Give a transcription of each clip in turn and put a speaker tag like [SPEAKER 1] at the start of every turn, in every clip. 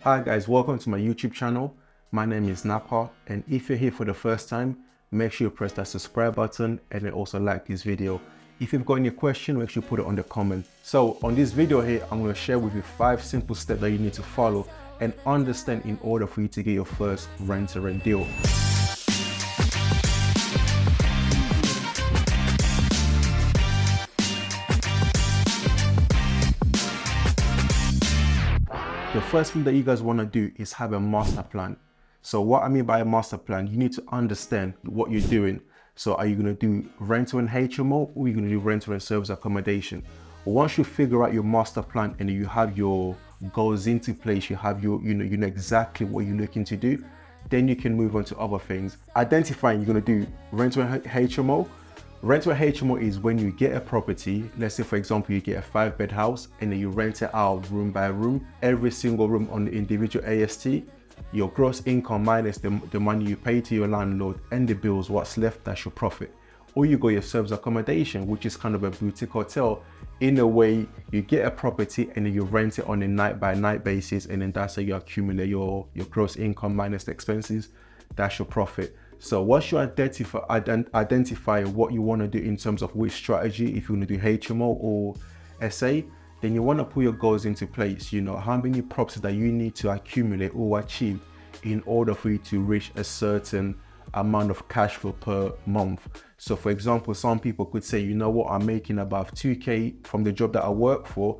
[SPEAKER 1] Hi guys, welcome to my YouTube channel. My name is Napa, and if you're here for the first time, make sure you press that subscribe button and then also like this video. If you've got any question, make sure you put it on the comment. So on this video here, I'm going to share with you 5 simple steps that you need to follow and understand in order for you to get your first rent-to-rent deal. The first thing that you guys want to do is have a master plan. So what I mean by a master plan, you need to understand what you're doing. So are you going to do rental and HMO, or are you going to do rental and service accommodation? Once you figure out your master plan and you have your goals into place, you have your, you know exactly what you're looking to do, then you can move on to other things. Identifying you're going to do rental and HMO. Rental HMO is when you get a property, let's say for example, you get a 5-bed house and then you rent it out room by room, every single room on the individual AST, your gross income minus the money you pay to your landlord and the bills, what's left, that's your profit. Or you go your service accommodation, which is kind of a boutique hotel. In a way, you get a property and then you rent it on a night by night basis, and then that's how you accumulate your gross income minus the expenses, that's your profit. So once you identify what you want to do in terms of which strategy, if you want to do HMO or SA, then you want to put your goals into place. You know, how many properties that you need to accumulate or achieve in order for you to reach a certain amount of cash flow per month. So for example, some people could say, you know what, I'm making about 2K from the job that I work for.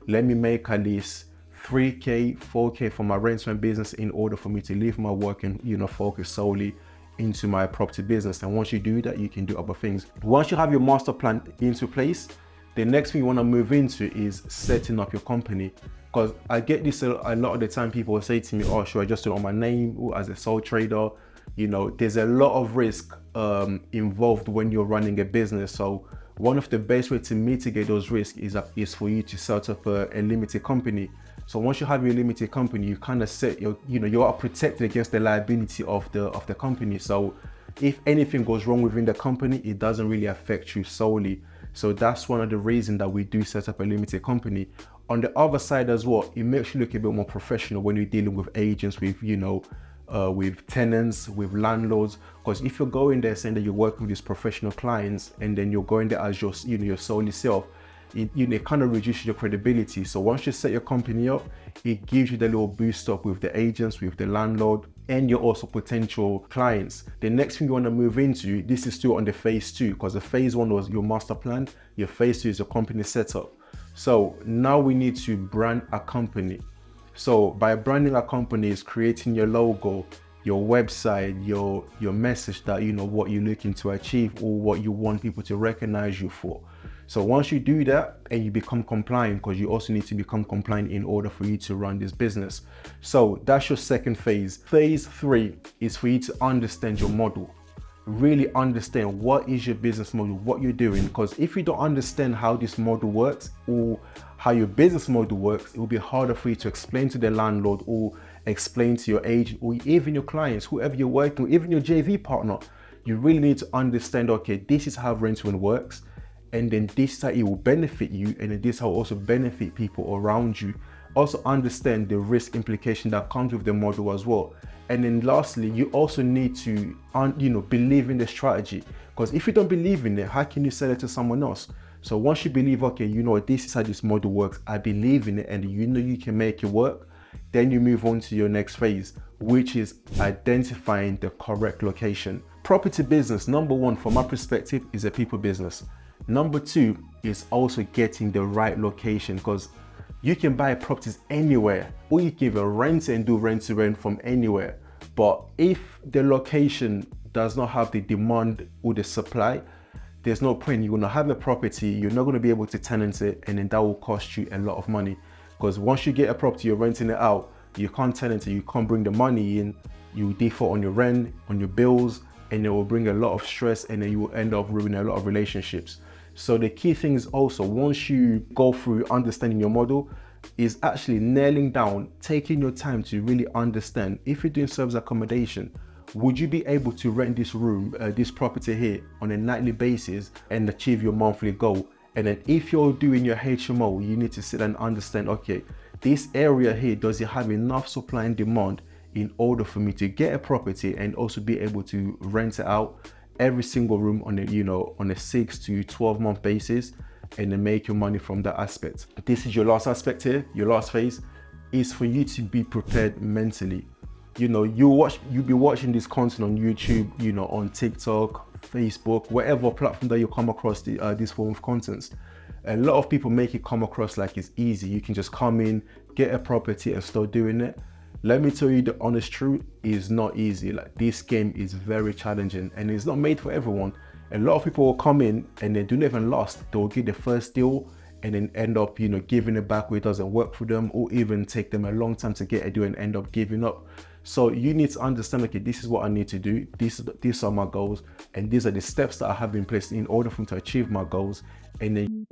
[SPEAKER 1] Let me make at least 3K, 4K from my rent business in order for me to leave my work and, you know, focus solely into my property business. And once you do that, you can do other things. Once you have your master plan into place, the next thing you want to move into is setting up your company. Because I get this a lot of the time, people will say to me, oh, should I just do it on my name or as a sole trader? You know, there's a lot of risk involved when you're running a business. So one of the best ways to mitigate those risks is for you to set up a limited company. So once you have your limited company, you kind of set your, you are protected against the liability of the company. So if anything goes wrong within the company, it doesn't really affect you solely. So that's one of the reasons that we do set up a limited company. On the other side as well, it makes you look a bit more professional when you're dealing with agents, with, with tenants, with landlords. Because if you're going there saying that you're working with these professional clients and then you're going there as your, your solely self, it kind of reduces your credibility. So once you set your company up, it gives you the little boost up with the agents, with the landlord, and your also potential clients. The next thing you want to move into, this is still on the phase 2, because the phase 1 was your master plan. Your phase 2 is your company setup. So now we need to brand a company. So by branding a company is creating your logo, your website, your message that what you're looking to achieve or what you want people to recognize you for. So once you do that and you become compliant, because you also need to become compliant in order for you to run this business. So that's your second phase. Phase 3 is for you to understand your model. Really understand what is your business model, what you're doing. Because if you don't understand how this model works or how your business model works, it will be harder for you to explain to the landlord or explain to your agent or even your clients, whoever you're working with, even your JV partner. You really need to understand, okay, this is how rental works. And then this is how it will benefit you, and then this is how it also benefit people around you. Also understand the risk implication that comes with the model as well. And then lastly, you also need to believe in the strategy, because if you don't believe in it, how can you sell it to someone else? So once you believe, okay, this is how this model works, I believe in it, and you can make it work, then you move on to your next phase, which is identifying the correct location. Property business, number 1 from my perspective, is a people business. Number 2 is also getting the right location, because you can buy properties anywhere, or you can even rent and do rent to rent from anywhere. But if the location does not have the demand or the supply, there's no point. You're gonna have a property, you're not gonna be able to tenant it, and then that will cost you a lot of money. Because once you get a property, you're renting it out, you can't tenant it, you can't bring the money in, you default on your rent, on your bills, and it will bring a lot of stress, and then you will end up ruining a lot of relationships. So the key thing is also, once you go through understanding your model, is actually nailing down, taking your time to really understand, if you're doing service accommodation, would you be able to rent this room, this property here on a nightly basis and achieve your monthly goal? And then if you're doing your HMO, you need to sit and understand, okay, this area here, does it have enough supply and demand in order for me to get a property and also be able to rent it out every single room on a, you know, on a 6 to 12 month basis, and then make your money from that aspect. This is your last aspect here. Your last phase is for you to be prepared mentally. You know, you'll be watching this content on YouTube, you know, on TikTok, Facebook, whatever platform that you come across this form of content. A lot of people make it come across like it's easy. You can just come in, get a property and start doing it. Let me tell you the honest truth, is not easy. Like, this game is very challenging and it's not made for everyone. A lot of people will come in and they don't even last. They'll get the first deal and then end up, you know, giving it back where it doesn't work for them, or even take them a long time to get a deal and end up giving up. So you need to understand, okay, this is what I need to do. These are my goals, and these are the steps that I have in place in order for me to achieve my goals. And then